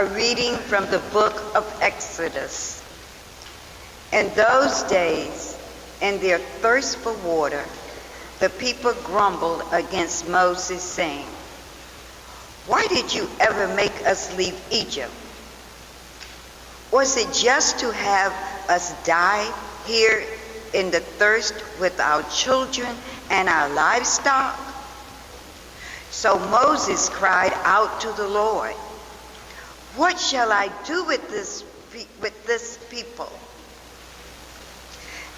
A reading from the book of Exodus. In those days, in their thirst for water, the people grumbled against Moses, saying, "Why did you ever make us leave Egypt? Was it just to have us die here in the thirst with our children and our livestock?" So Moses cried out to the Lord, "What shall I do with this people?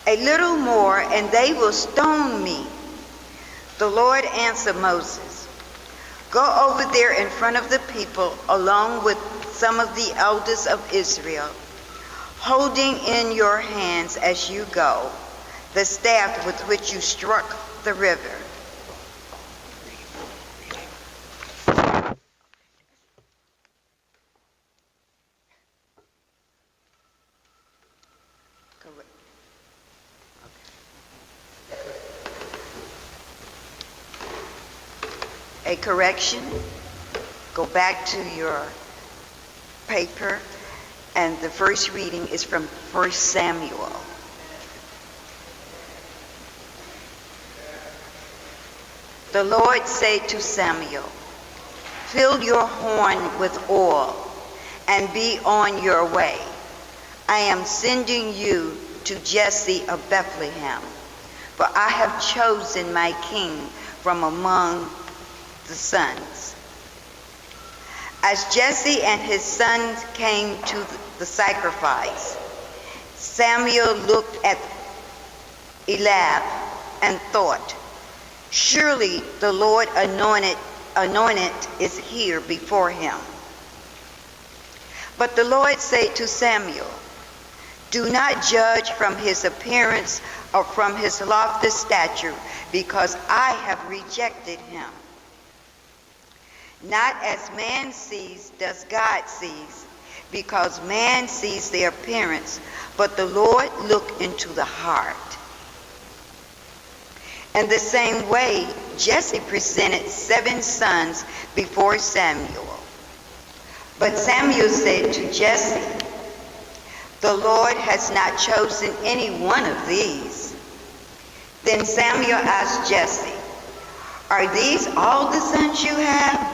A little more and they will stone me." The Lord answered Moses, "Go over there in front of the people along with some of the elders of Israel, holding in your hands as you go the staff with which you struck the river." A correction, go back to your paper, and the first reading is from 1 Samuel. The Lord said to Samuel, "Fill your horn with oil and be on your way. I am sending you to Jesse of Bethlehem, for I have chosen my king from among the sons." As Jesse and his sons came to the sacrifice, Samuel looked at Eliab and thought, "Surely the Lord anointed is here before him." But the Lord said to Samuel, "Do not judge from his appearance or from his lofty stature, because I have rejected him. Not as man sees does God sees, because man sees the appearance, but the Lord looks into the heart." In the same way, Jesse presented 7 sons before Samuel. But Samuel said to Jesse, "The Lord has not chosen any one of these." Then Samuel asked Jesse, "Are these all the sons you have?"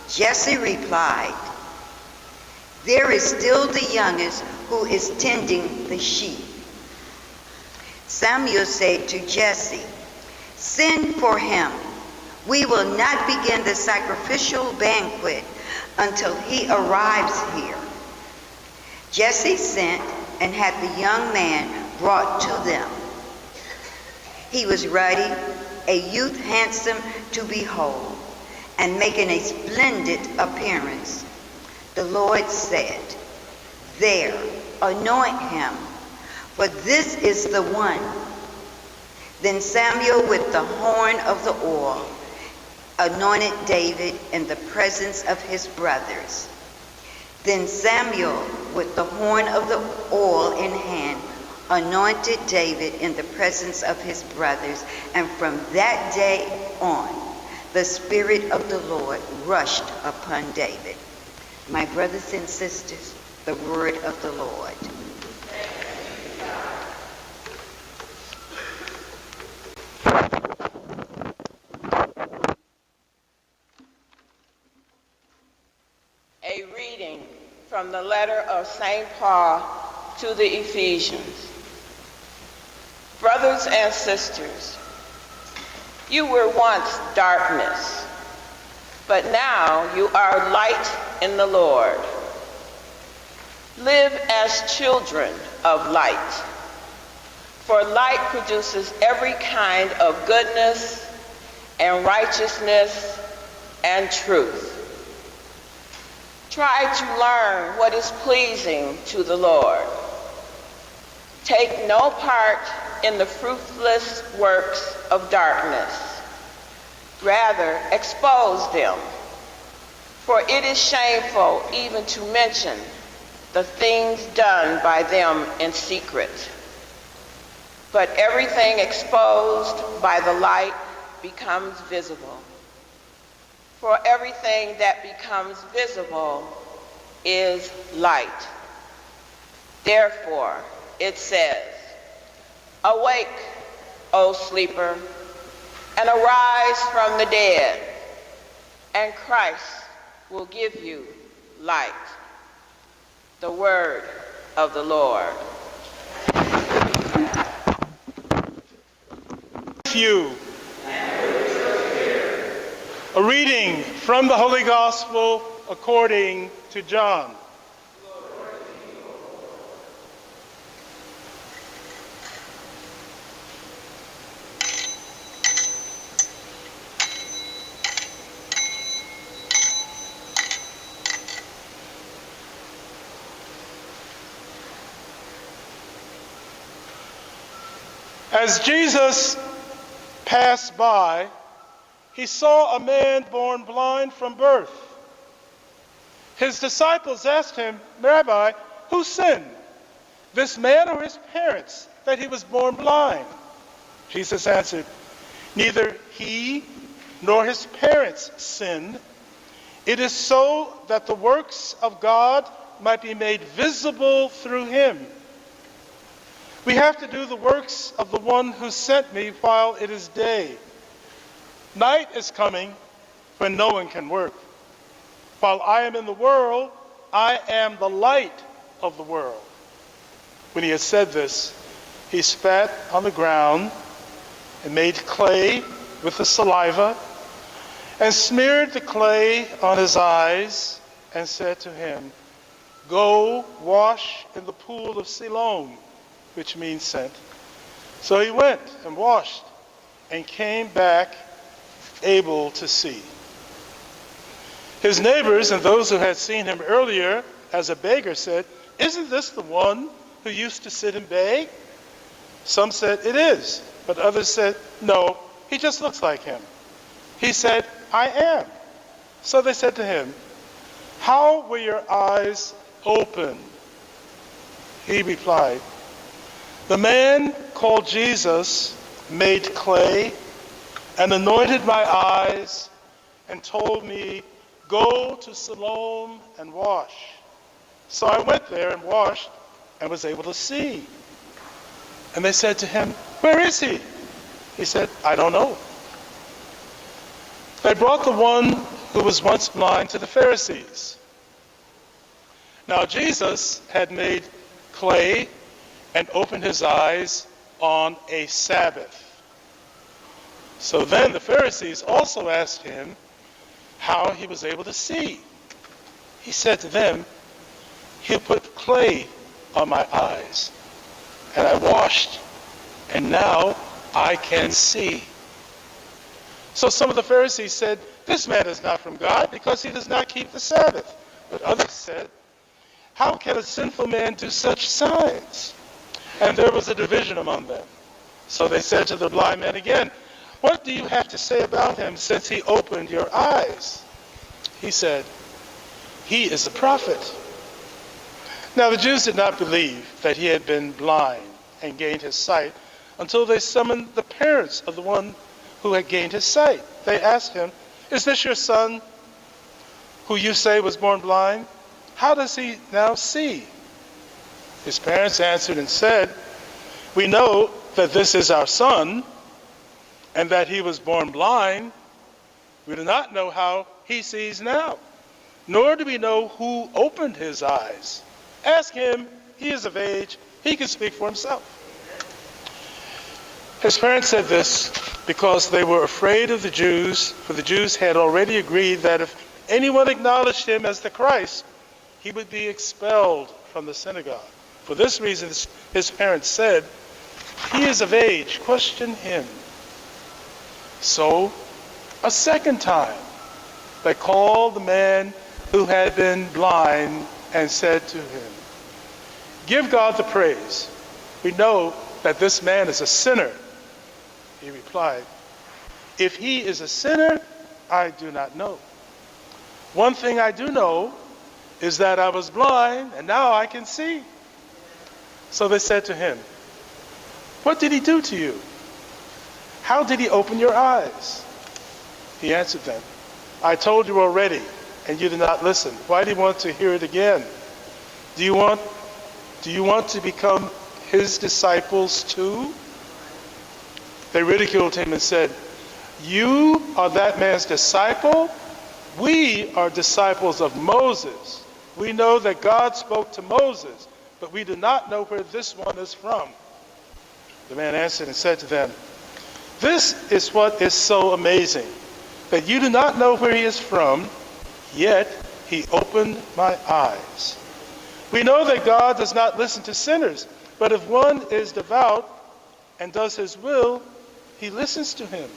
Jesse replied, "There is still the youngest who is tending the sheep." Samuel said to Jesse, "Send for him. We will not begin the sacrificial banquet until he arrives here." Jesse sent and had the young man brought to them. He was ruddy, a youth handsome to behold, and making a splendid appearance. The Lord said, "There, anoint him, for this is the one." Then Samuel, with the horn of the oil, anointed David in the presence of his brothers. Then Samuel, with the horn of the oil in hand, anointed David in the presence of his brothers, and from that day on, the Spirit of the Lord rushed upon David. My brothers and sisters, the word of the Lord. A reading from the letter of St. Paul to the Ephesians. Brothers and sisters, you were once darkness, but now you are light in the Lord. Live as children of light, for light produces every kind of goodness and righteousness and truth. Try to learn what is pleasing to the Lord. Take no part in the fruitless works of darkness. Rather, expose them, for it is shameful even to mention the things done by them in secret. But everything exposed by the light becomes visible. For everything that becomes visible is light. Therefore, it says, "Awake, O sleeper, and arise from the dead, and Christ will give you light." The word of the Lord. You. A reading from the Holy Gospel according to John. As Jesus passed by, he saw a man born blind from birth. His disciples asked him, "Rabbi, who sinned, this man or his parents, that he was born blind?" Jesus answered, "Neither he nor his parents sinned. It is so that the works of God might be made visible through him. We have to do the works of the one who sent me while it is day. Night is coming when no one can work. While I am in the world, I am the light of the world." When he had said this, he spat on the ground and made clay with the saliva and smeared the clay on his eyes and said to him, "Go wash in the pool of Siloam," which means sent. So he went and washed and came back able to see. His neighbors and those who had seen him earlier as a beggar said, "Isn't this the one who used to sit and beg?" Some said, "It is," but others said, "No, he just looks like him." He said, "I am." So they said to him, "How were your eyes opened?" He replied, "The man called Jesus made clay and anointed my eyes and told me, 'Go to Siloam and wash.' So I went there and washed and was able to see." And they said to him, "Where is he?" He said, "I don't know." They brought the one who was once blind to the Pharisees. Now Jesus had made clay and opened his eyes on a Sabbath. So then the Pharisees also asked him how he was able to see. He said to them, "He put clay on my eyes, and I washed, and now I can see." So some of the Pharisees said, "This man is not from God because he does not keep the Sabbath." But others said, "How can a sinful man do such signs?" And there was a division among them. So they said to the blind man again, "What do you have to say about him since he opened your eyes?" He said, "He is a prophet." Now the Jews did not believe that he had been blind and gained his sight until they summoned the parents of the one who had gained his sight. They asked him, "Is this your son who you say was born blind? How does he now see?" His parents answered and said, "We know that this is our son and that he was born blind. We do not know how he sees now, nor do we know who opened his eyes. Ask him, he is of age, he can speak for himself." His parents said this because they were afraid of the Jews, for the Jews had already agreed that if anyone acknowledged him as the Christ, he would be expelled from the synagogue. For this reason, his parents said, "He is of age, question him." So, a second time, they called the man who had been blind and said to him, "Give God the praise. We know that this man is a sinner." He replied, "If he is a sinner, I do not know. One thing I do know is that I was blind and now I can see." So they said to him, "What did he do to you? How did he open your eyes?" He answered them, "I told you already, and you did not listen. Why do you want to hear it again? Do you want to become his disciples too? They ridiculed him and said, "You are that man's disciple? We are disciples of Moses. We know that God spoke to Moses, but we do not know where this one is from." The man answered and said to them, "This is what is so amazing, that you do not know where he is from, yet he opened my eyes. We know that God does not listen to sinners, but if one is devout and does his will, he listens to him.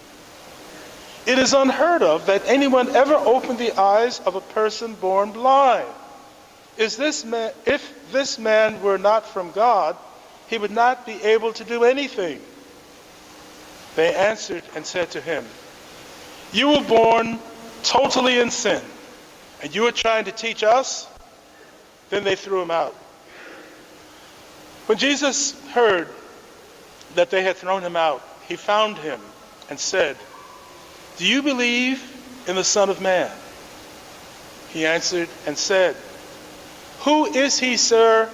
It is unheard of that anyone ever opened the eyes of a person born blind. If this man were not from God, he would not be able to do anything." They answered and said to him, "You were born totally in sin, and you are trying to teach us?" Then they threw him out. When Jesus heard that they had thrown him out, he found him and said, "Do you believe in the Son of Man?" He answered and said, "Who is he, sir,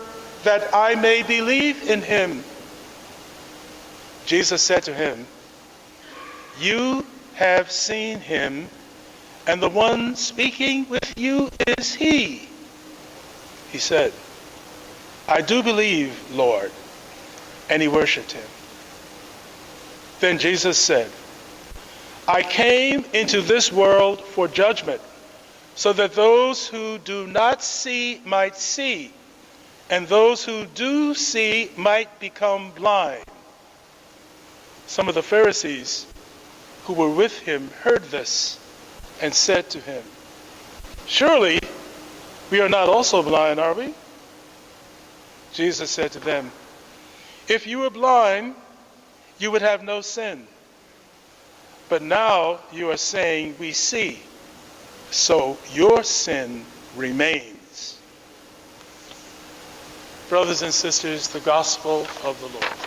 that I may believe in him?" Jesus said to him, "You have seen him, and the one speaking with you is he." He said, "I do believe, Lord," and he worshiped him. Then Jesus said, "I came into this world for judgment, so that those who do not see might see, and those who do see might become blind." Some of the Pharisees who were with him heard this and said to him, "Surely we are not also blind, are we?" Jesus said to them, "If you were blind, you would have no sin. But now you are saying, 'We see,' so your sin remains." Brothers and sisters, the gospel of the Lord.